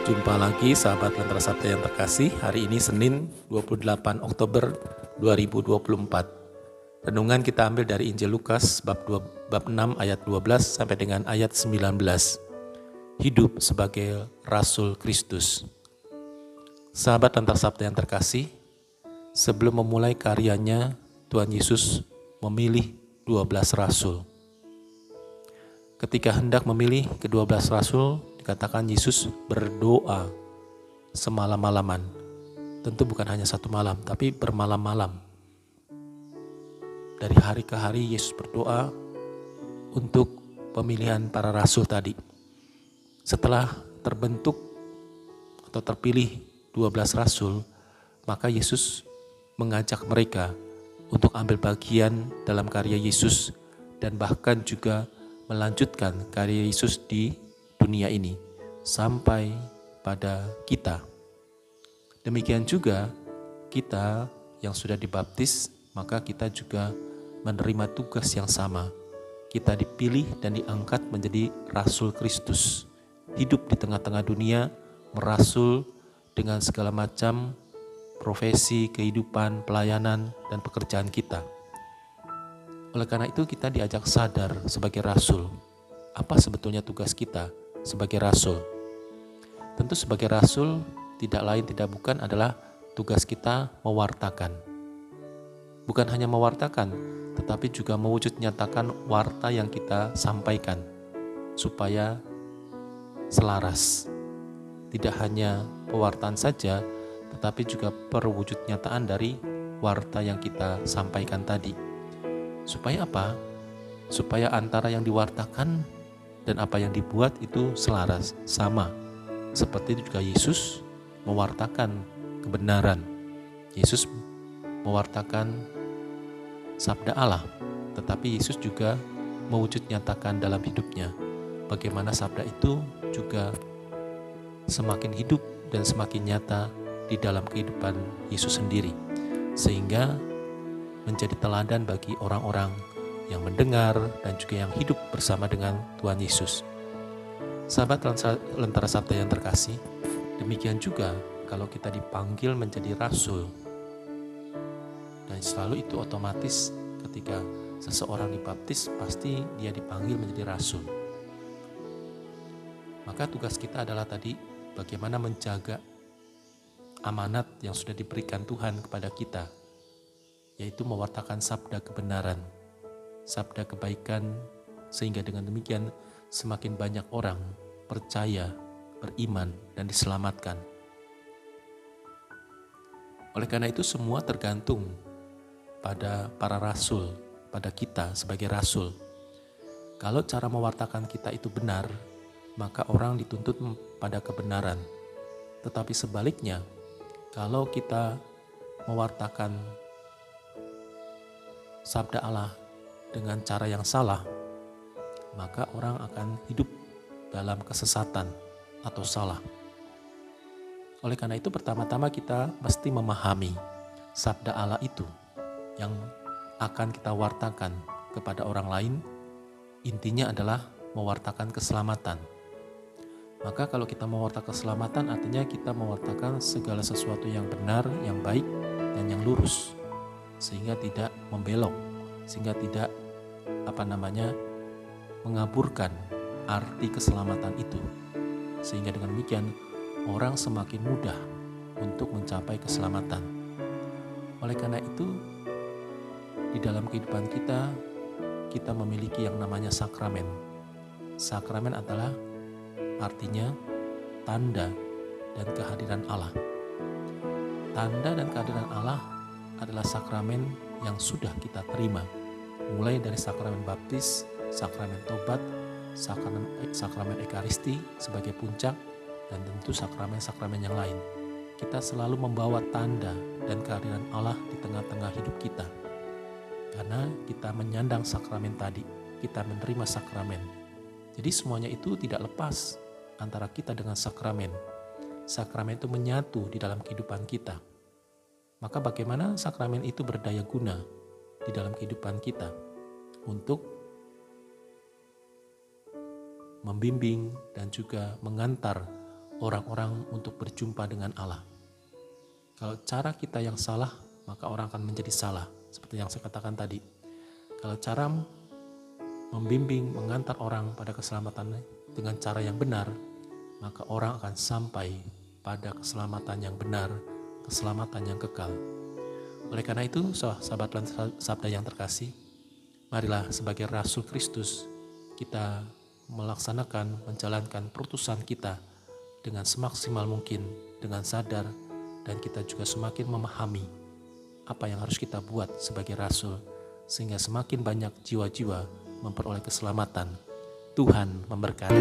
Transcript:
Jumpa lagi sahabat Lentera Sabda yang terkasih. Hari ini Senin 28 Oktober 2024. Renungan kita ambil dari Injil Lukas bab 6 ayat 12 sampai dengan ayat 19. Hidup sebagai Rasul Kristus. Sahabat Lentera Sabda yang terkasih, sebelum memulai karyanya, Tuhan Yesus memilih 12 rasul. Ketika hendak memilih ke-12 rasul, dikatakan Yesus berdoa semalam-malaman. Tentu bukan hanya satu malam, tapi bermalam-malam. Dari hari ke hari Yesus berdoa untuk pemilihan para rasul tadi. Setelah terbentuk atau terpilih 12 rasul, maka Yesus mengajak mereka untuk ambil bagian dalam karya Yesus dan bahkan juga melanjutkan karya Yesus di dunia ini sampai pada kita. Demikian juga kita yang sudah dibaptis, maka kita juga menerima tugas yang sama. Kita dipilih dan diangkat menjadi Rasul Kristus. Hidup di tengah-tengah dunia, merasul dengan segala macam profesi, kehidupan, pelayanan, dan pekerjaan kita. Oleh karena itu kita diajak sadar sebagai rasul. Apa sebetulnya tugas kita sebagai rasul? Tentu sebagai rasul tidak lain tidak bukan adalah tugas kita mewartakan. Bukan hanya mewartakan, tetapi juga mewujud nyatakan warta yang kita sampaikan supaya selaras. Tidak hanya pewartaan saja, tetapi juga perwujud nyataan dari warta yang kita sampaikan tadi. Supaya apa? Supaya antara yang diwartakan dan apa yang dibuat itu selaras, sama. Seperti itu juga Yesus mewartakan kebenaran. Yesus mewartakan sabda Allah, tetapi Yesus juga mewujud nyatakan dalam hidupnya. Bagaimana sabda itu juga semakin hidup dan semakin nyata di dalam kehidupan Yesus sendiri. Sehingga menjadi teladan bagi orang-orang yang mendengar dan juga yang hidup bersama dengan Tuhan Yesus. Sahabat Lentera Sabda yang terkasih, demikian juga kalau kita dipanggil menjadi rasul. Dan selalu itu otomatis ketika seseorang dibaptis, pasti dia dipanggil menjadi rasul. Maka tugas kita adalah tadi bagaimana menjaga amanat yang sudah diberikan Tuhan kepada kita, yaitu mewartakan sabda kebenaran, sabda kebaikan, sehingga dengan demikian semakin banyak orang percaya, beriman, dan diselamatkan. Oleh karena itu semua tergantung pada para rasul, pada kita sebagai rasul. Kalau cara mewartakan kita itu benar, maka orang dituntut pada kebenaran. Tetapi sebaliknya, kalau kita mewartakan sabda Allah dengan cara yang salah, maka orang akan hidup dalam kesesatan atau salah. Oleh karena itu pertama-tama kita mesti memahami sabda Allah itu yang akan kita wartakan kepada orang lain. Intinya adalah mewartakan keselamatan. Maka kalau kita mewartakan keselamatan, artinya kita mewartakan segala sesuatu yang benar, yang baik, dan yang lurus, sehingga tidak membelok, sehingga tidak mengaburkan arti keselamatan itu, sehingga dengan demikian orang semakin mudah untuk mencapai keselamatan. Oleh karena itu di dalam kehidupan kita memiliki yang namanya sakramen. Sakramen adalah artinya tanda dan kehadiran Allah. Tanda dan kehadiran Allah adalah sakramen yang sudah kita terima, mulai dari sakramen baptis, sakramen tobat, sakramen ekaristi sebagai puncak, dan tentu sakramen-sakramen yang lain. Kita selalu membawa tanda dan kehadiran Allah di tengah-tengah hidup kita. Karena kita menyandang sakramen tadi, kita menerima sakramen. Jadi semuanya itu tidak lepas antara kita dengan sakramen. Sakramen itu menyatu di dalam kehidupan kita. Maka bagaimana sakramen itu berdaya guna di dalam kehidupan kita untuk membimbing dan juga mengantar orang-orang untuk berjumpa dengan Allah. Kalau cara kita yang salah, maka orang akan menjadi salah. Seperti yang saya katakan tadi. Kalau cara membimbing, mengantar orang pada keselamatan dengan cara yang benar, maka orang akan sampai pada keselamatan yang benar, keselamatan yang kekal. Oleh karena itu, sahabat sabda yang terkasih, marilah sebagai Rasul Kristus, kita melaksanakan, menjalankan perutusan kita dengan semaksimal mungkin, dengan sadar, dan kita juga semakin memahami apa yang harus kita buat sebagai Rasul, sehingga semakin banyak jiwa-jiwa memperoleh keselamatan. Tuhan memberkati.